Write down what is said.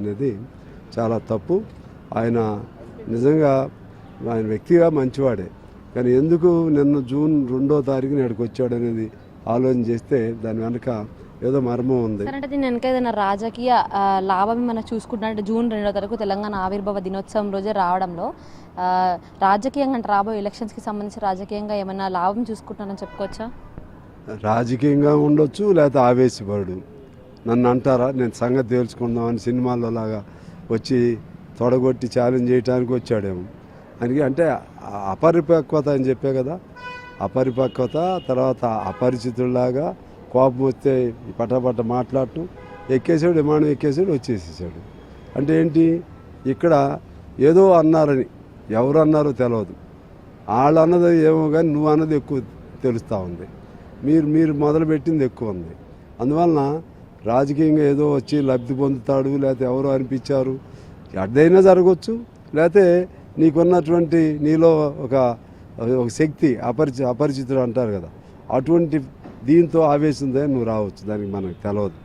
అనేది చాలా తప్పు. ఆయన నిజంగా ఆయన వ్యక్తిగా మంచివాడే, కానీ ఎందుకు నిన్న జూన్ 2వ తారీఖున ఇక్కడికి వచ్చాడు అనేది ఆలోచన చేస్తే దాని వెనక ఏదో మర్మం ఉంది. అంటే దీని వెనక ఏదైనా రాజకీయ లాభం మనం చూసుకుంటే జూన్ 2వ తారీఖు తెలంగాణ ఆవిర్భావ దినోత్సవం రోజే రావడంలో రాజకీయంగా అంటే రాబోయే ఎలక్షన్స్కి సంబంధించి రాజకీయంగా ఏమైనా లాభం చూసుకుంటానని చెప్పుకోవచ్చా? రాజకీయంగా ఉండొచ్చు, లేకపోతే ఆవేశపడు నన్ను అంటారా, నేను సంగతి తేల్చుకుందామని సినిమాల్లో లాగా వచ్చి తొడగొట్టి ఛాలెంజ్ చేయడానికి వచ్చాడేమో. అందుకే అంటే అపరిపక్వత అని చెప్పే కదా, అపరిపక్వత, తర్వాత అపరిచితుల్లాగా కోపం వస్తే పటపట మాట్లాడటం, ఎక్కేసాడు, విమానం ఎక్కేసాడు, వచ్చేసేసాడు. అంటే ఏంటి, ఇక్కడ ఏదో అన్నారని, ఎవరు అన్నారో తెలియదు, వాళ్ళు అన్నది ఏమో కానీ నువ్వు అన్నది ఎక్కువ తెలుస్తూ ఉంది, మీరు మొదలుపెట్టింది ఎక్కువ ఉంది. అందువలన రాజకీయంగా ఏదో వచ్చి లబ్ధి పొందుతాడు, లేకపోతే ఎవరో అనిపించారు, అదైనా జరగవచ్చు, లేకపోతే నీకున్నటువంటి నీలో ఒక శక్తి అపరిచితుడు అంటారు కదా, అటువంటి దీంతో ఆవేశంతో నువ్వు రావచ్చు, దానికి మనకు తెలియదు.